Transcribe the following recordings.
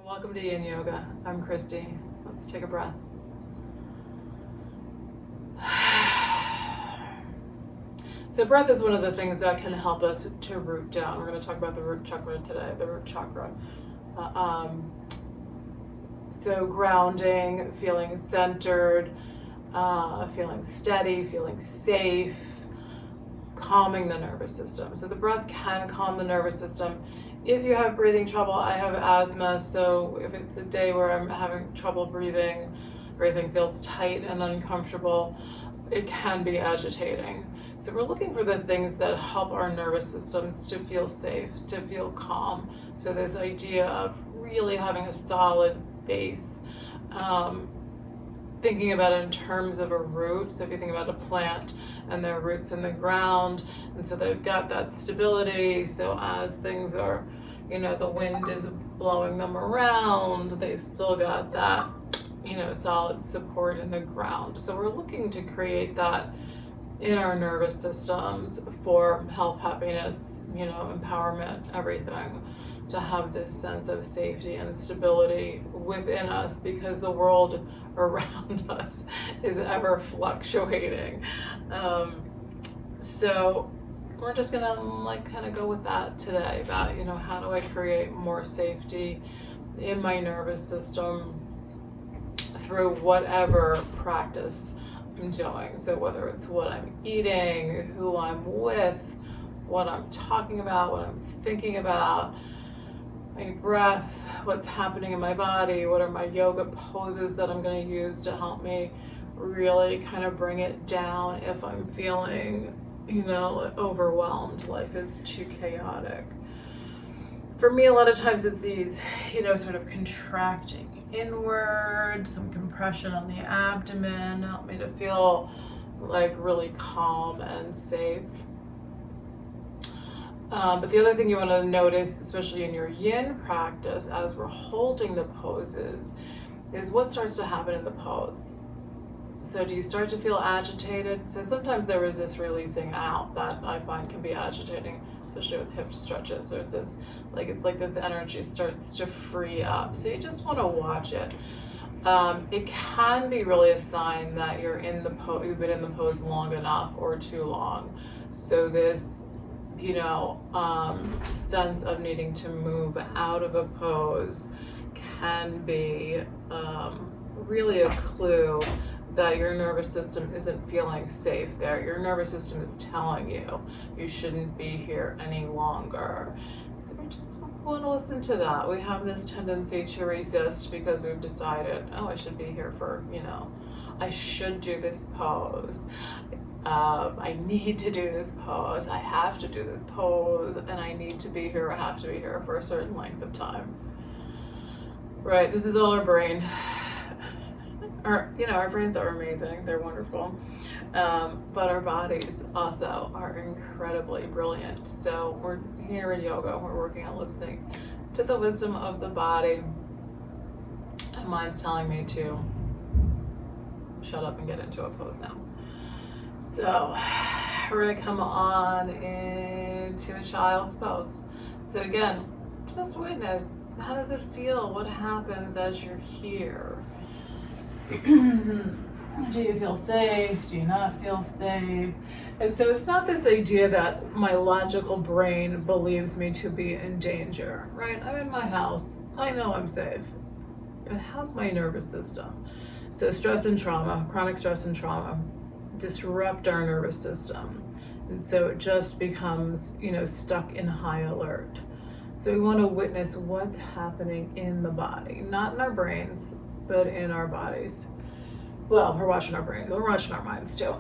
Welcome to Yin Yoga. I'm Christy. Let's take a breath. So breath is one of the things that can help us to root down. We're going to talk about the root chakra today, the root chakra. So grounding, feeling centered, feeling steady, feeling safe, calming the nervous system. So the breath can calm the nervous system. If you have breathing trouble, I have asthma, so if it's a day where I'm having trouble breathing, everything feels tight and uncomfortable, it can be agitating. So we're looking for the things that help our nervous systems to feel safe, to feel calm. So this idea of really having a solid base, thinking about it in terms of a root. So if you think about a plant and their roots in the ground, and so they've got that stability. So as things are, the wind is blowing them around, they've still got that, solid support in the ground. So we're looking to create that in our nervous systems for health, happiness, empowerment, everything, to have this sense of safety and stability within us, because the world around us is ever fluctuating. So we're just gonna kind of go with that today about, how do I create more safety in my nervous system through whatever practice I'm doing. So whether it's what I'm eating, who I'm with, what I'm talking about, what I'm thinking about, my breath, what's happening in my body, what are my yoga poses that I'm going to use to help me really kind of bring it down if I'm feeling, overwhelmed, life is too chaotic. For me, a lot of times it's these, sort of contracting inward, some compression on the abdomen, help me to feel like really calm and safe. But the other thing you want to notice, especially in your yin practice, as we're holding the poses, is what starts to happen in the pose. So do you start to feel agitated? So sometimes there is this releasing out that I find can be agitating, especially with hip stretches. There's this, it's like this energy starts to free up. So you just want to watch it. It can be really a sign that you're in the pose, you've been in the pose long enough or too long. So this sense of needing to move out of a pose can be really a clue that your nervous system isn't feeling safe there. Your nervous system is telling you you shouldn't be here any longer. So we just want to listen to that. We have this tendency to resist because we've decided, I should be here for, I should do this pose. I need to do this pose, I have to do this pose, and I need to be here, I have to be here for a certain length of time. Right, this is all our brain. Our brains are amazing, they're wonderful. But our bodies also are incredibly brilliant. So we're here in yoga, we're working on listening to the wisdom of the body. And mine's telling me to shut up and get into a pose now. So we're going to come on into a child's pose. So again, just witness, how does it feel? What happens as you're here? Do you feel safe? Do you not feel safe? And so it's not this idea that my logical brain believes me to be in danger, right? I'm in my house. I know I'm safe. But how's my nervous system? So stress and trauma, chronic stress and trauma, disrupt our nervous system, and so it just becomes stuck in high alert. So we want to witness what's happening in the body, not in our brains, but in our bodies. Well, we're watching our brains, we're watching our minds too.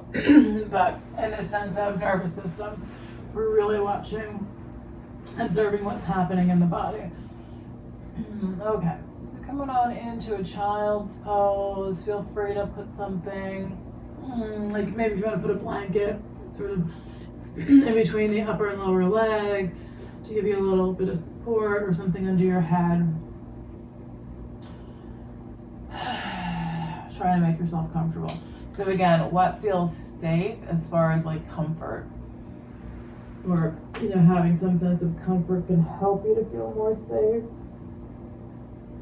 But in the sense of nervous system, we're really watching, observing what's happening in the body. Okay, so coming on into a child's pose, feel free to put something, like maybe if you want to put a blanket sort of in between the upper and lower leg to give you a little bit of support, or something under your head. Try to make yourself comfortable. So again, what feels safe as far as comfort, or having some sense of comfort can help you to feel more safe.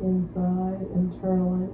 inside, internally.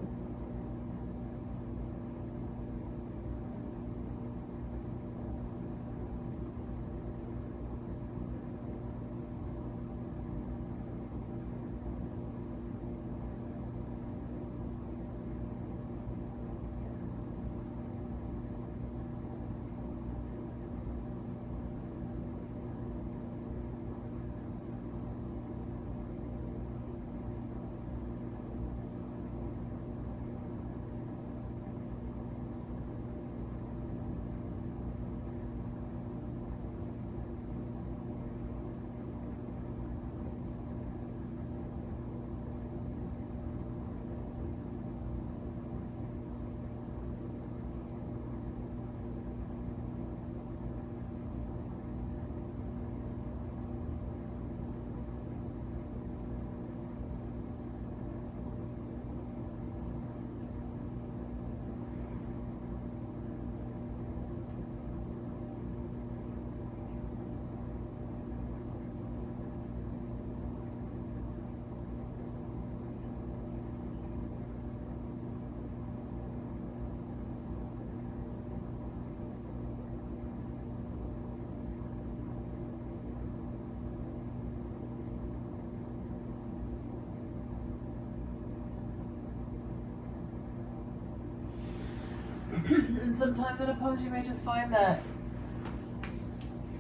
And sometimes in a pose you may just find that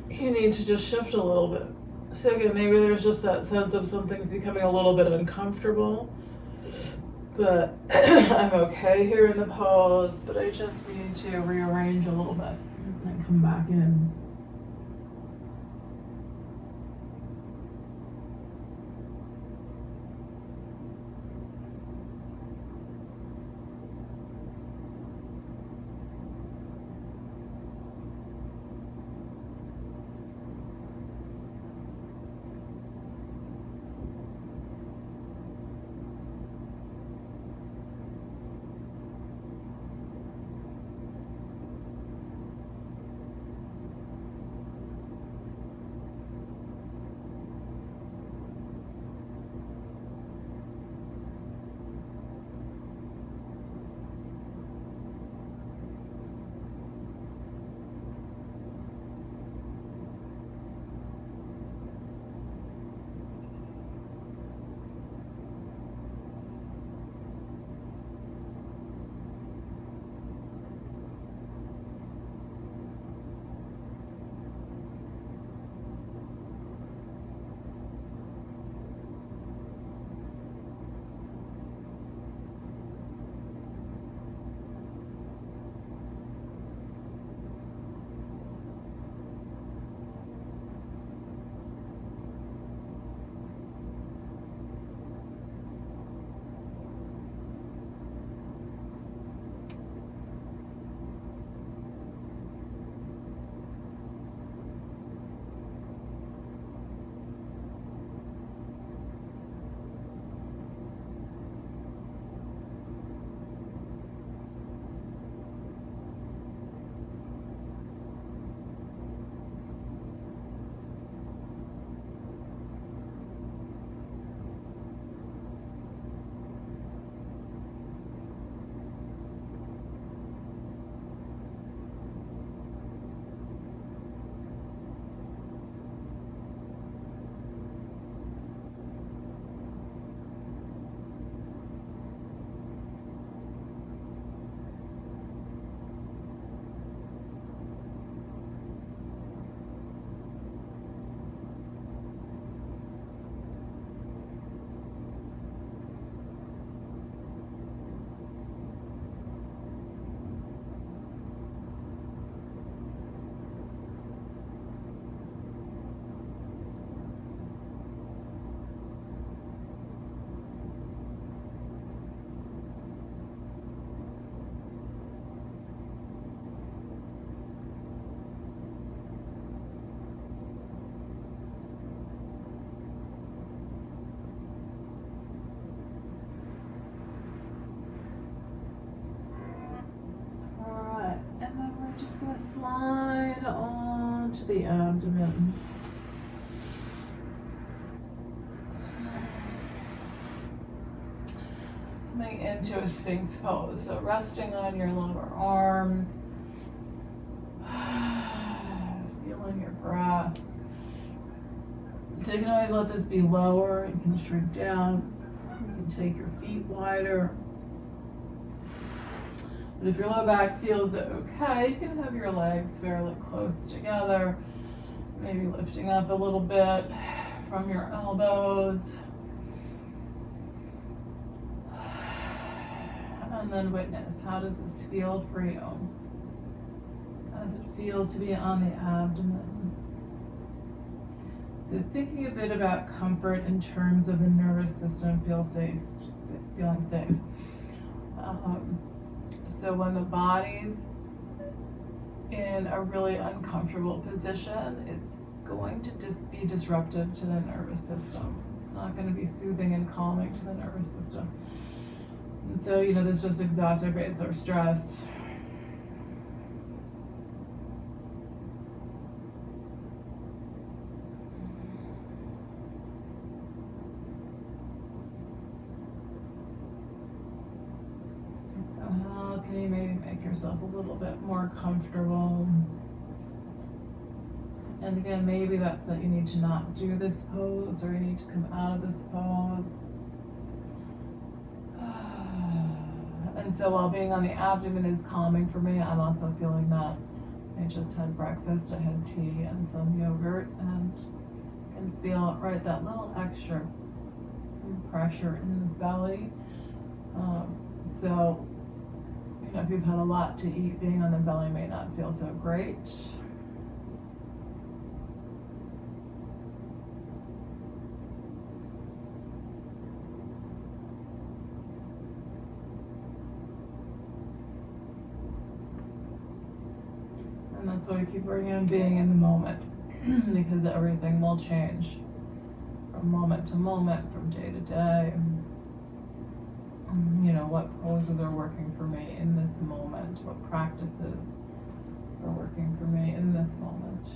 you need to just shift a little bit. So again, maybe there's just that sense of something's becoming a little bit uncomfortable, but I'm okay here in the pose, but I just need to rearrange a little bit and come back in. Going to slide onto the abdomen. Coming into a Sphinx pose, so resting on your lower arms, feeling your breath. So you can always let this be lower, you can shrink down, you can take your feet wider. But if your low back feels okay, you can have your legs fairly close together, maybe lifting up a little bit from your elbows. And then witness, how does this feel for you? How does it feel to be on the abdomen? So thinking a bit about comfort in terms of the nervous system, feeling safe. So when the body's in a really uncomfortable position, it's going to just be disruptive to the nervous system. It's not going to be soothing and calming to the nervous system. And so, this just exacerbates our stress. So how can you maybe make yourself a little bit more comfortable? And again, maybe that's that you need to not do this pose, or you need to come out of this pose. And so while being on the abdomen is calming for me, I'm also feeling that. I just had breakfast, I had tea and some yogurt, and can feel that little extra pressure in the belly. So, if you've had a lot to eat, being on the belly may not feel so great. And that's why we keep working on being in the moment, because everything will change from moment to moment, from day to day. What poses are working for me in this moment? What practices are working for me in this moment?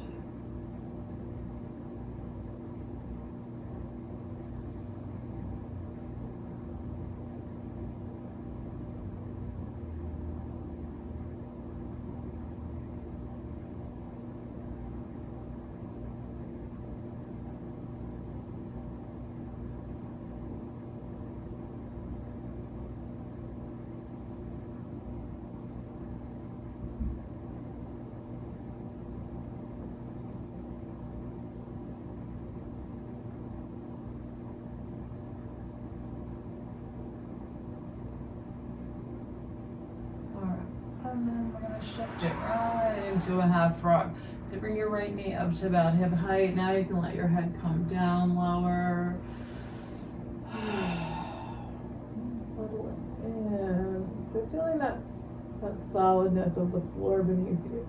And then we're going to shift it right into a half frog. So bring your right knee up to about hip height. Now you can let your head come down lower. Settle it in. So feeling that solidness of the floor beneath you.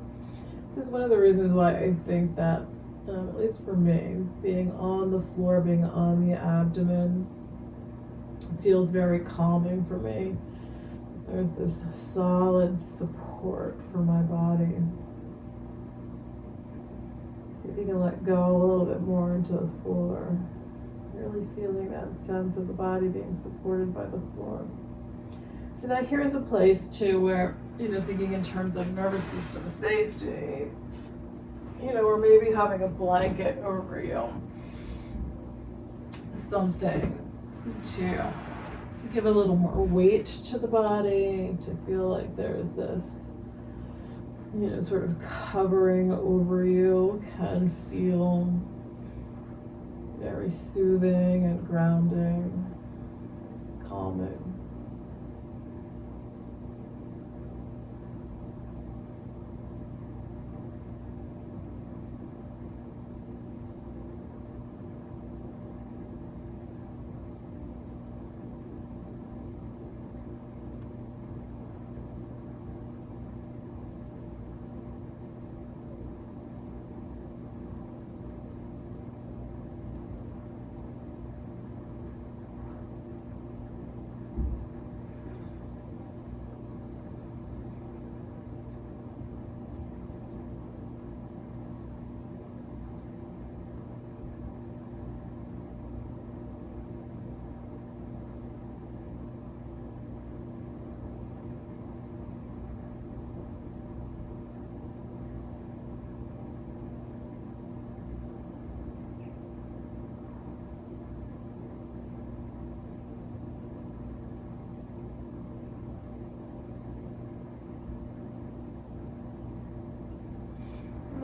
This is one of the reasons why I think that, at least for me, being on the floor, being on the abdomen, feels very calming for me. There's this solid support for my body. See if you can let go a little bit more into the floor. Really feeling that sense of the body being supported by the floor. So now here's a place too where, thinking in terms of nervous system safety, or maybe having a blanket over you. Something to give a little more weight to the body, to feel like there's this, sort of covering over you, can feel very soothing and grounding, calming.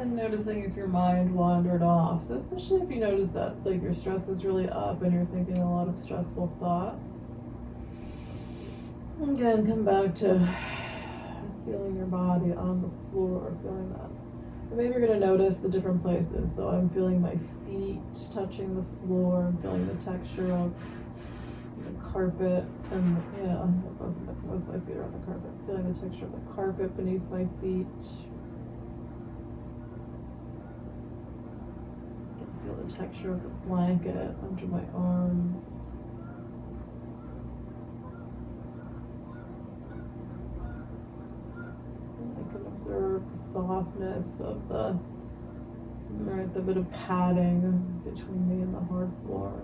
then noticing if your mind wandered off. So especially if you notice that like your stress is really up and you're thinking a lot of stressful thoughts. Again, come back to feeling your body on the floor, feeling that. And maybe you're going to notice the different places. So I'm feeling my feet touching the floor. I'm feeling the texture of the carpet. And both my feet are on the carpet. Feeling the texture of the carpet beneath my feet. Feel the texture of the blanket under my arms. I can observe the softness of the bit of padding between me and the hard floor.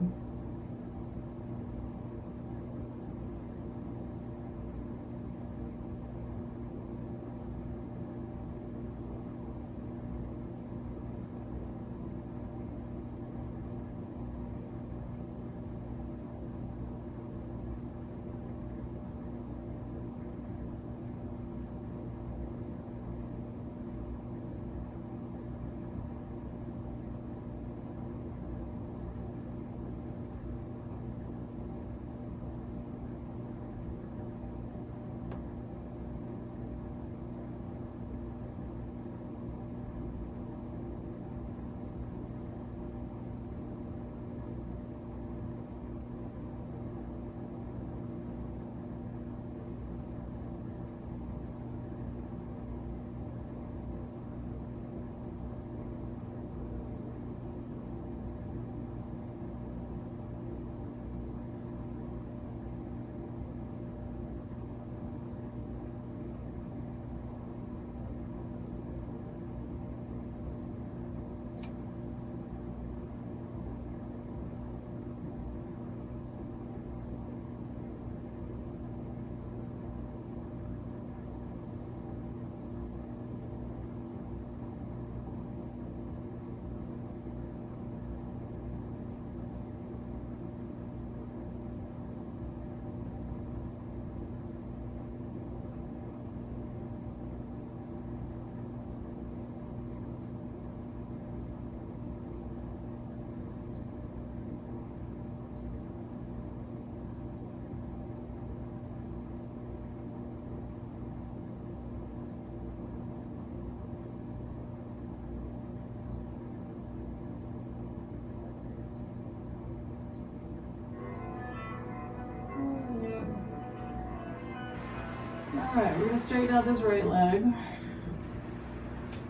Alright, we're going to straighten out this right leg.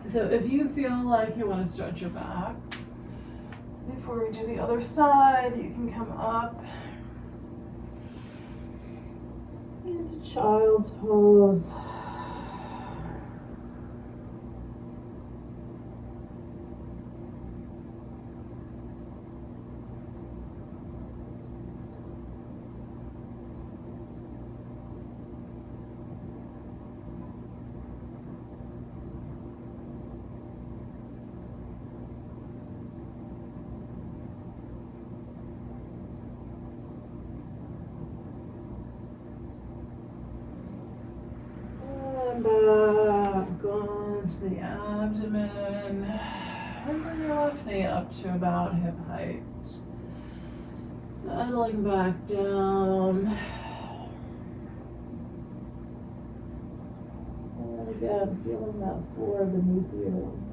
So if you feel like you want to stretch your back, before we do the other side, you can come up into child's pose. Back onto the abdomen, and bring your left knee up to about hip height. Settling back down. And again, feeling that floor beneath you.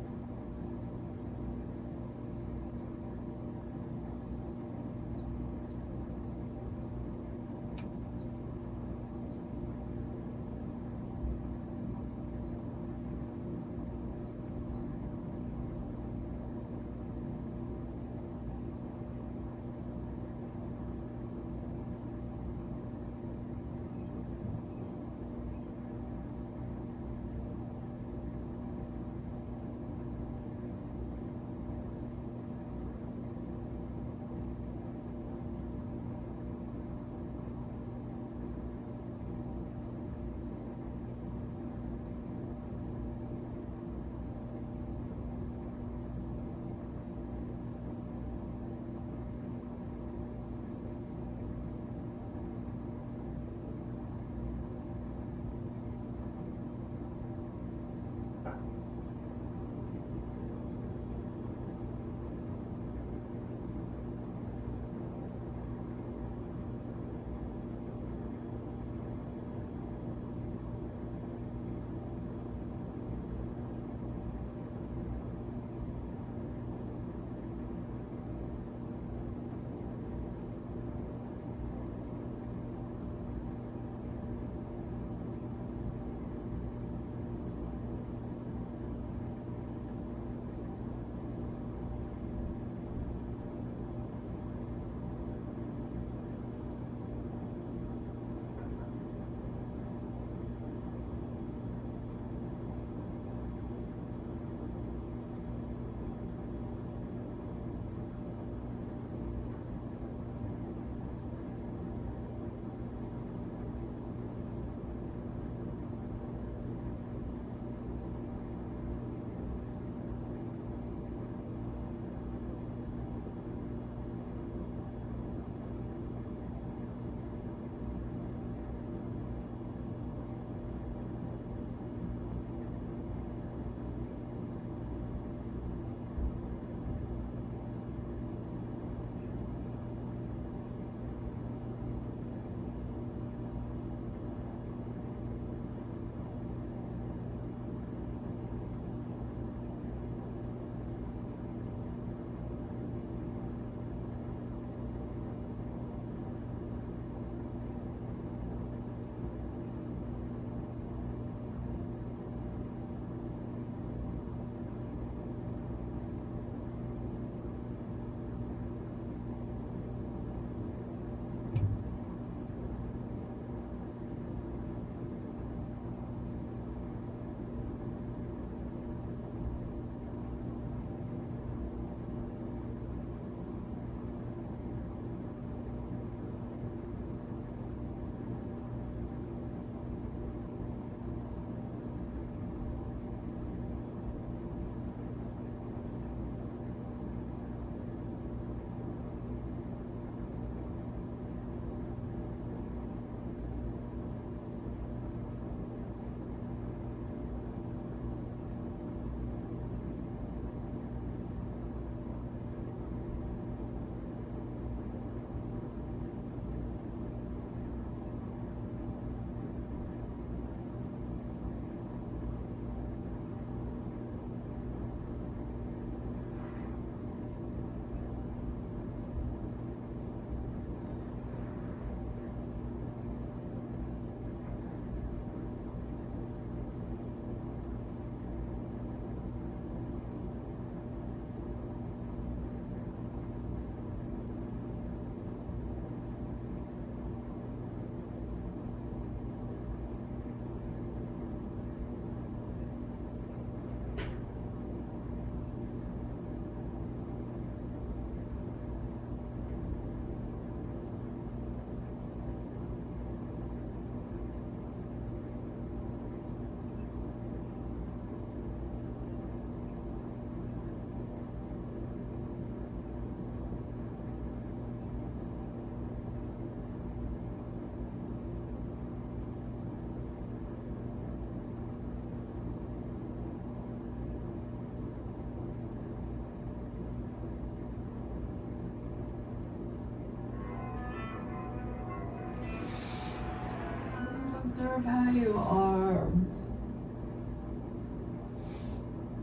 observe how you are.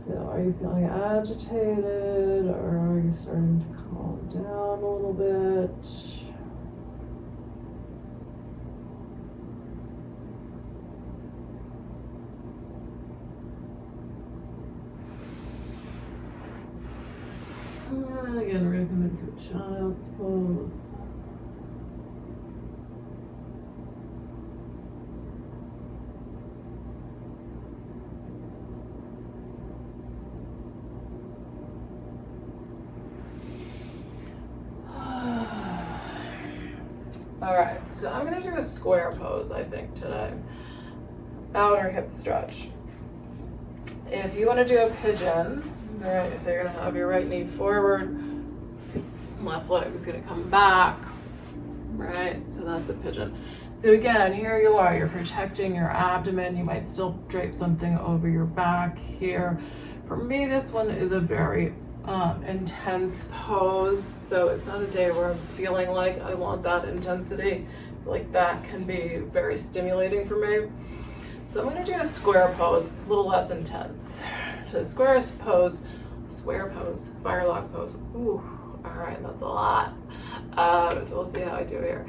So are you feeling agitated, or are you starting to calm down a little bit? And again, we're going to come into a child's pose. All right, so I'm going to do a square pose, I think, today. Outer hip stretch. If you want to do a pigeon, all right, so you're going to have your right knee forward, left leg is going to come back, right? So that's a pigeon. So again, here you are, you're protecting your abdomen. You might still drape something over your back here. For me, this one is a very intense pose, so it's not a day where I'm feeling like I want that intensity. Like that can be very stimulating for me. So I'm going to do a square pose, a little less intense. So square pose, firelock pose. Ooh, all right, that's a lot. So we'll see how I do here.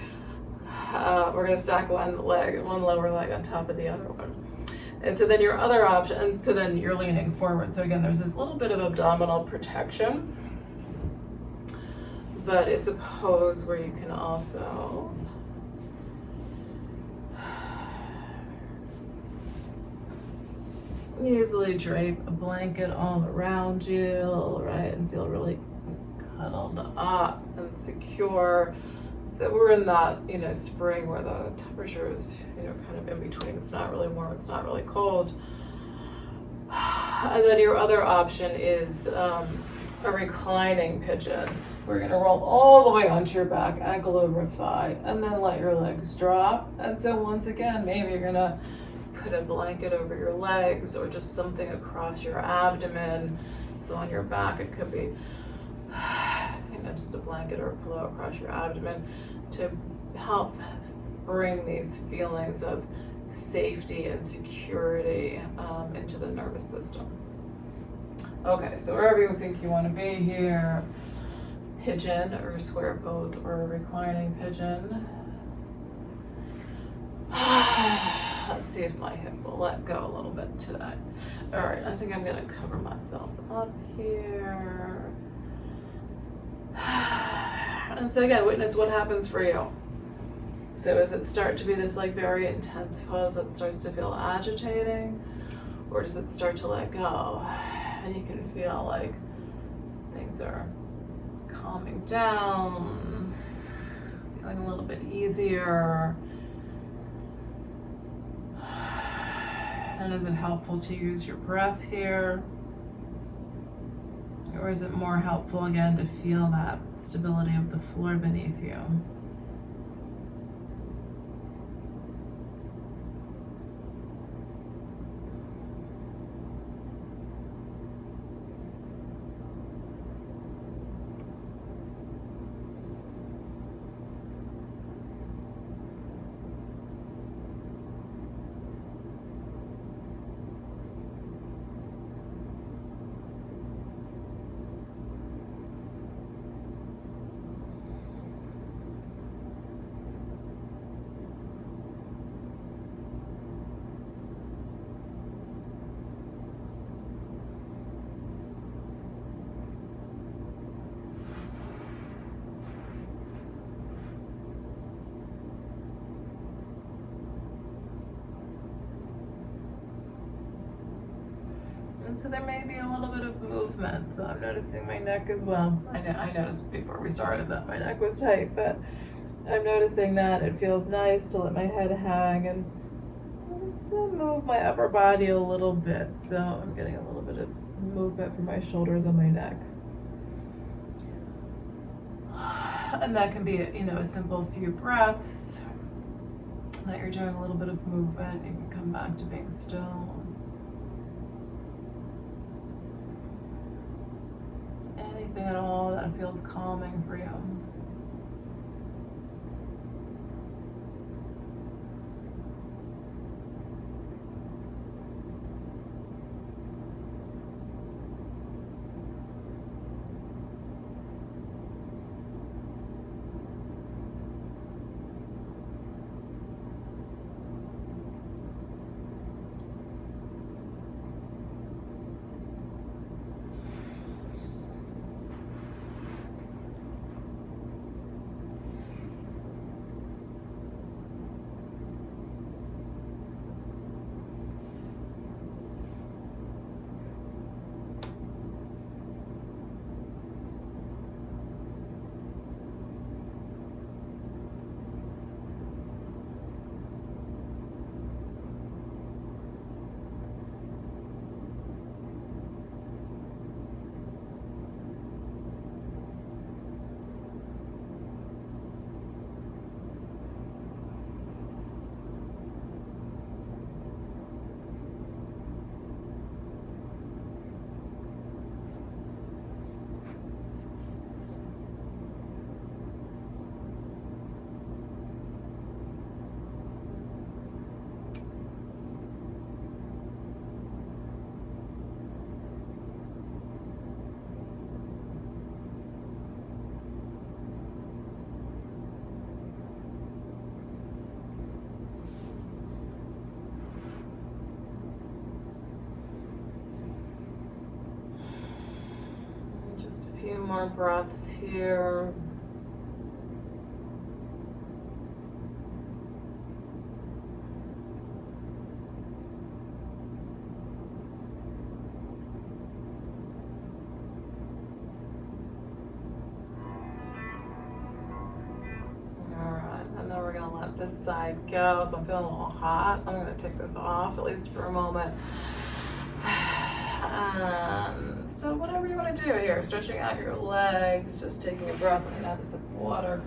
We're going to stack one lower leg on top of the other one. And so then your other option, and so then you're leaning forward. So again, there's this little bit of abdominal protection, but it's a pose where you can also easily drape a blanket all around you, right, and feel really cuddled up and secure. So we're in that, spring where the temperature is, kind of in between. It's not really warm, it's not really cold. And then your other option is a reclining pigeon. We're gonna roll all the way onto your back, ankle over thigh, and then let your legs drop. And so once again, maybe you're gonna put a blanket over your legs or just something across your abdomen. So on your back, it could be just a blanket or a pillow across your abdomen to help bring these feelings of safety and security into the nervous system. Okay, so wherever you think you want to be here, pigeon or square pose or a reclining pigeon. Let's see if my hip will let go a little bit today. All right, I think I'm going to cover myself up here. And so again, witness what happens for you. So does it start to be this very intense pose that starts to feel agitating, or does it start to let go and you can feel like things are calming down, feeling a little bit easier? And is it helpful to use your breath here? Or is it more helpful, again, to feel that stability of the floor beneath you? And so there may be a little bit of movement. So I'm noticing my neck as well. I noticed before we started that my neck was tight, but I'm noticing that it feels nice to let my head hang and just to move my upper body a little bit. So I'm getting a little bit of movement from my shoulders and my neck. And that can be, a simple few breaths that you're doing a little bit of movement. You can come back to being still. Anything at all that feels calming for you. more breaths here. We're gonna let this side go. So I'm feeling a little hot. I'm gonna take this off, at least for a moment. And so whatever you want to do here, stretching out your legs, just taking a breath. I'm gonna have a sip of water.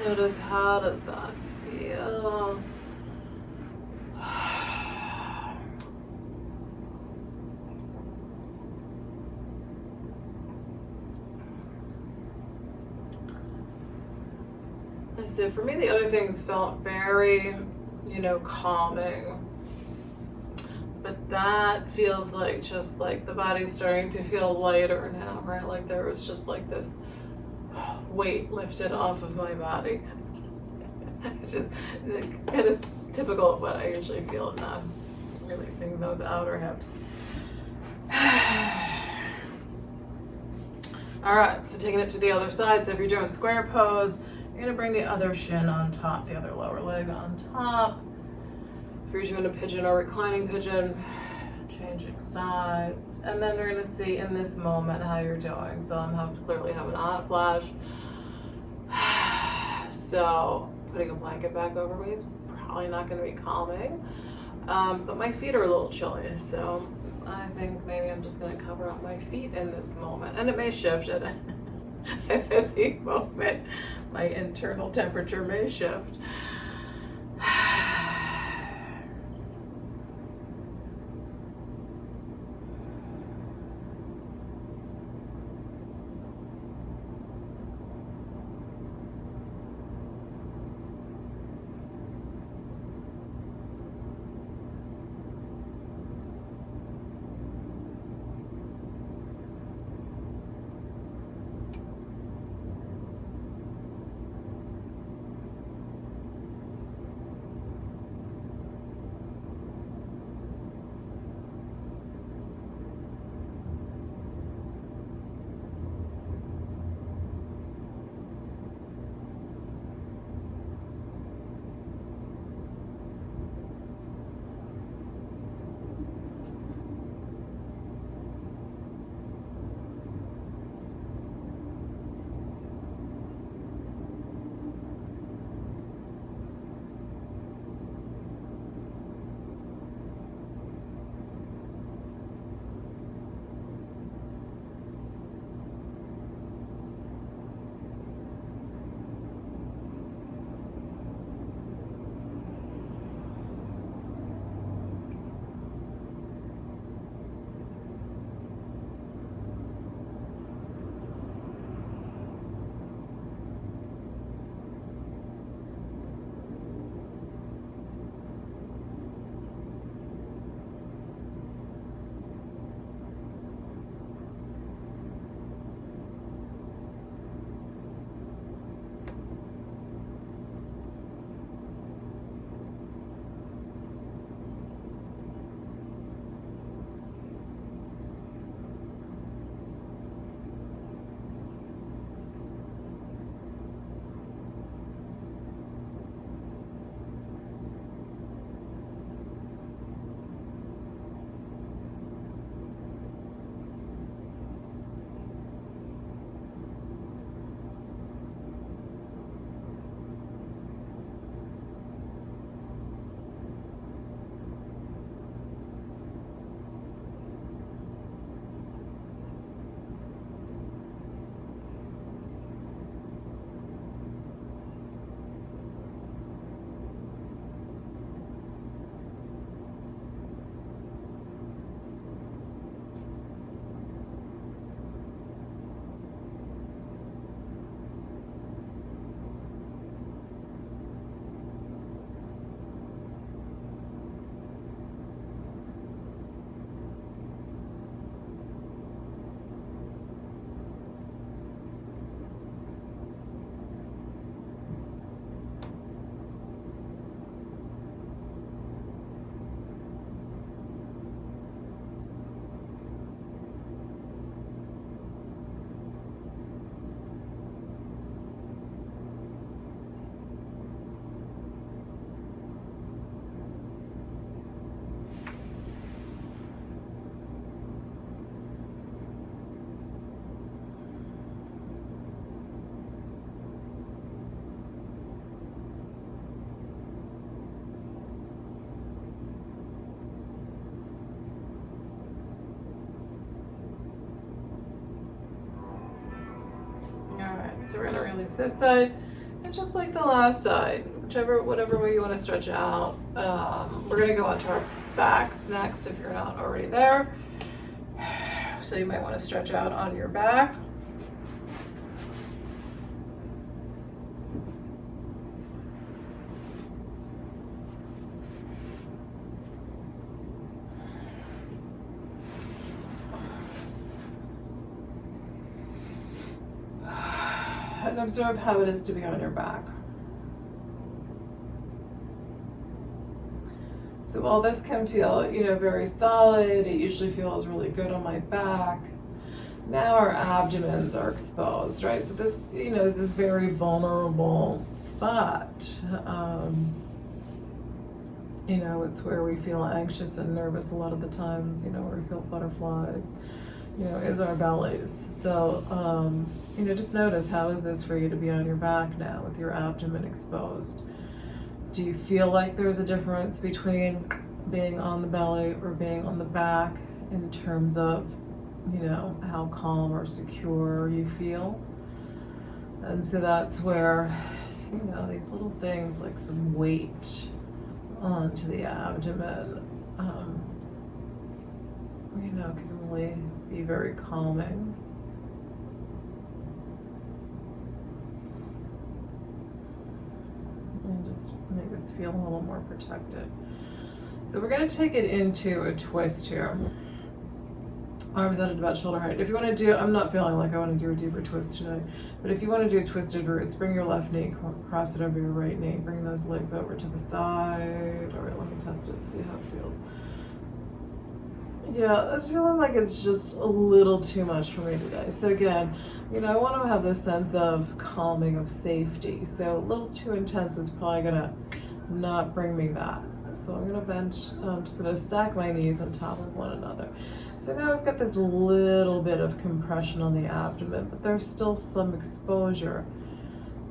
Notice, how does that feel? So for me, the other things felt very, calming. But that feels like just like the body's starting to feel lighter now, right? Like there was just like this weight lifted off of my body. It's just kind of typical of what I usually feel in releasing those outer hips. All right, so taking it to the other side. So if you're doing square pose, you're gonna bring the other shin on top, the other lower leg on top. If you're doing a pigeon or reclining pigeon, changing sides. And then we're gonna see in this moment how you're doing. So I'm clearly having a hot flash. So putting a blanket back over me is probably not gonna be calming. But my feet are a little chilly, so I think maybe I'm just gonna cover up my feet in this moment. And it may shift at any moment. My internal temperature may shift. So we're going to release this side, and just like the last side, whatever way you want to stretch out. We're going to go onto our backs next if you're not already there. So you might want to stretch out on your back. And observe how it is to be on your back. So while this can feel, very solid, it usually feels really good on my back. Now our abdomens are exposed, right? So this, is this very vulnerable spot. It's where we feel anxious and nervous a lot of the times, where we feel butterflies, is our bellies. So, just notice, how is this for you to be on your back now with your abdomen exposed? Do you feel like there's a difference between being on the belly or being on the back in terms of, how calm or secure you feel? And so that's where, these little things like some weight onto the abdomen, can really be very calming. And just make us feel a little more protected. So we're going to take it into a twist here. Arms out at about shoulder height. If you want to do, I'm not feeling like I want to do a deeper twist today, but if you want to do twisted roots, bring your left knee, cross it over your right knee, bring those legs over to the side. All right, let me test it, see how it feels. Yeah, it's feeling like it's just a little too much for me today. So again, I want to have this sense of calming, of safety. So a little too intense is probably gonna not bring me that. So I'm gonna bench, just gonna stack my knees on top of one another. So now I've got this little bit of compression on the abdomen, but there's still some exposure.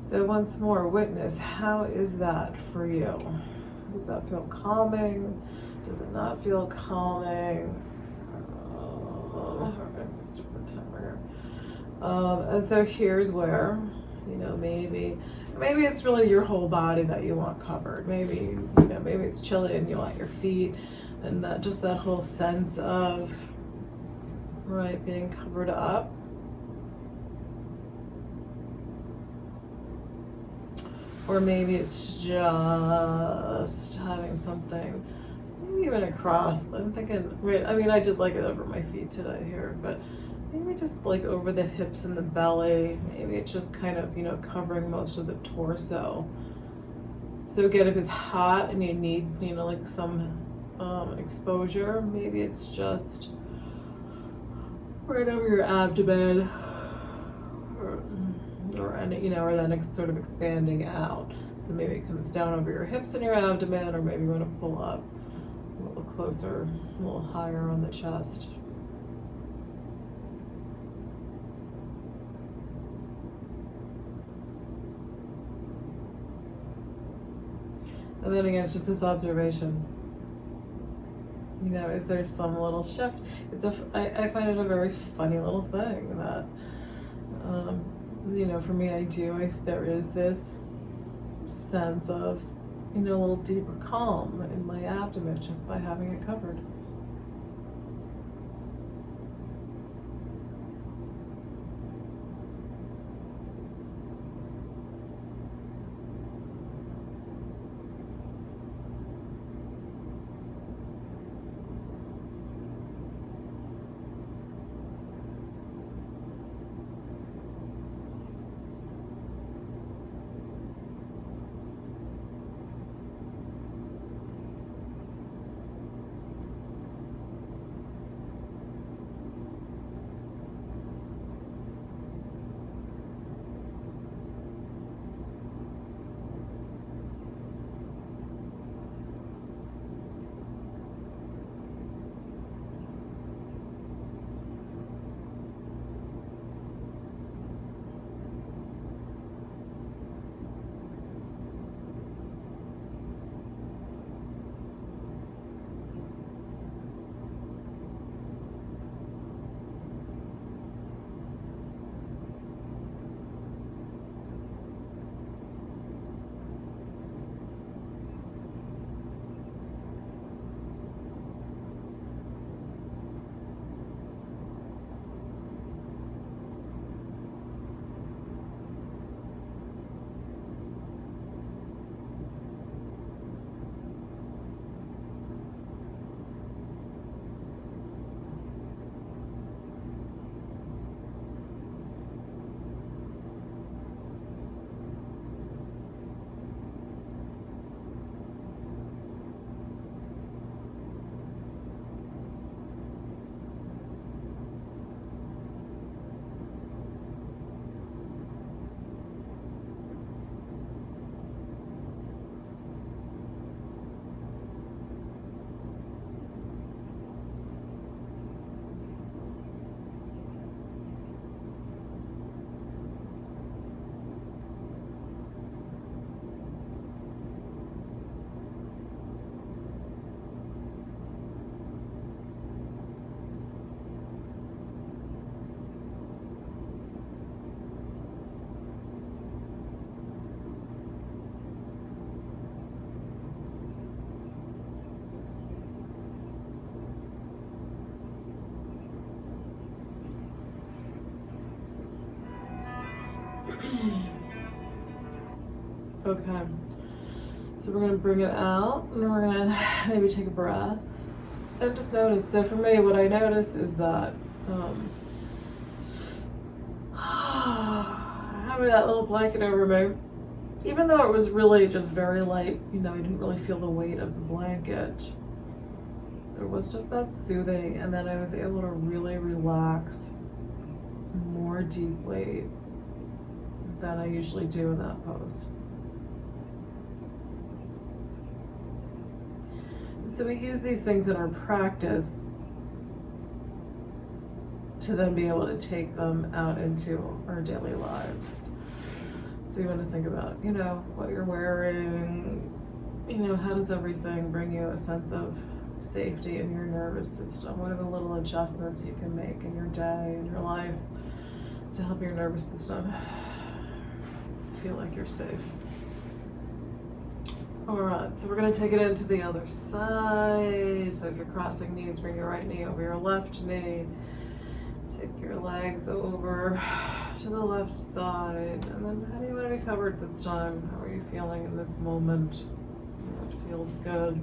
So once more, witness, how is that for you? Does that feel calming? Does it not feel calming? And so here's where, maybe it's really your whole body that you want covered. Maybe it's chilly and you want your feet, and that whole sense of, right, being covered up. Or maybe it's just having something, maybe even across. I'm thinking, right, I did like it over my feet today here, but maybe just like over the hips and the belly. Maybe it's just kind of, covering most of the torso. So again, if it's hot and you need, like some exposure, maybe it's just right over your abdomen, or then sort of expanding out. So maybe it comes down over your hips and your abdomen, or maybe you want to pull up a little closer, a little higher on the chest. And then again, it's just this observation. Is there some little shift? I find it a very funny little thing that, for me, there is this sense of, a little deeper calm in my abdomen just by having it covered. Okay. So we're going to bring it out, and we're going to maybe take a breath. And just notice. So for me, what I notice is that having that little blanket over me, even though it was really just very light, you know, I didn't really feel the weight of the blanket. There was just that soothing, and then I was able to really relax more deeply than I usually do in that pose. And so we use these things in our practice to then be able to take them out into our daily lives. So you want to think about, you know, what you're wearing, you know, how does everything bring you a sense of safety in your nervous system? What are the little adjustments you can make in your day, in your life, to help your nervous system feel like you're safe? All right, so we're going to take it into the other side. So if you're crossing knees, bring your right knee over your left knee. Take your legs over to the left side. And then how do you want to be covered this time? How are you feeling in this moment? What feels good?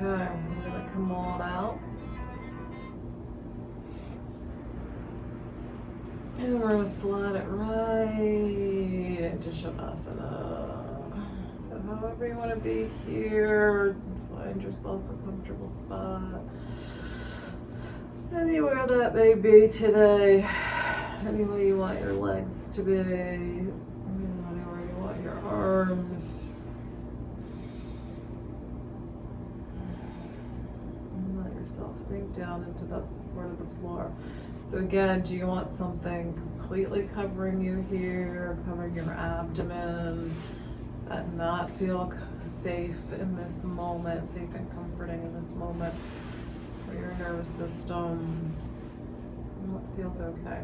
Okay, I'm gonna come on out. And we're gonna slide it right into Shavasana. So however you wanna be here, find yourself a comfortable spot. Anywhere that may be today, any way you want your legs to be, anywhere you want your arms. And let yourself sink down into that support of the floor. So again, do you want something completely covering you here, covering your abdomen? Does that not feel safe in this moment, safe and comforting in this moment for your nervous system? What feels okay?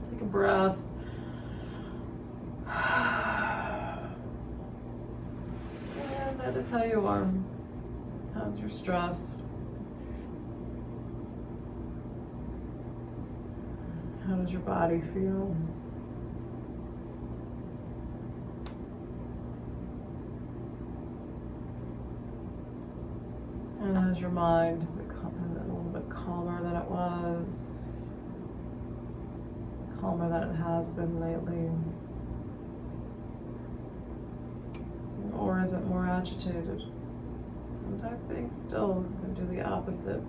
Take a breath. And notice how you are. How's your stress? How does your body feel? And how's your mind? Is it a little bit calmer than it was? Calmer than it has been lately? Or is it more agitated? Sometimes being still can do the opposite.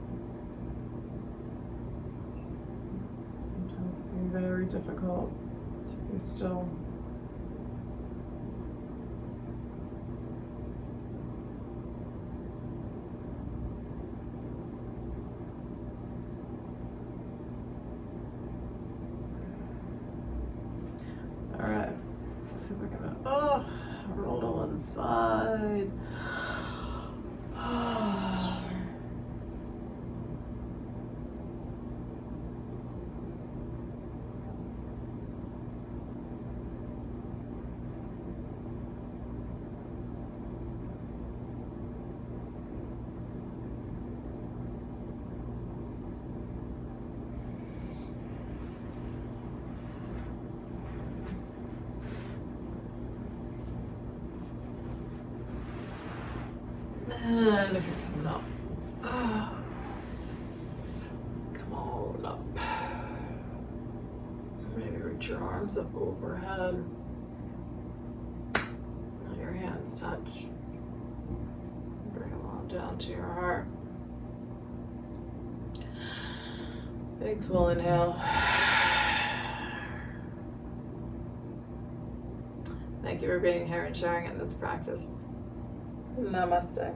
Sometimes it can be very difficult to be still. All right, let's see if we're gonna, roll to one side. And if you're coming up, come on up. Maybe reach your arms up overhead. Let your hands touch. Bring them on down to your heart. Big full inhale. Thank you for being here and sharing in this practice. Namaste.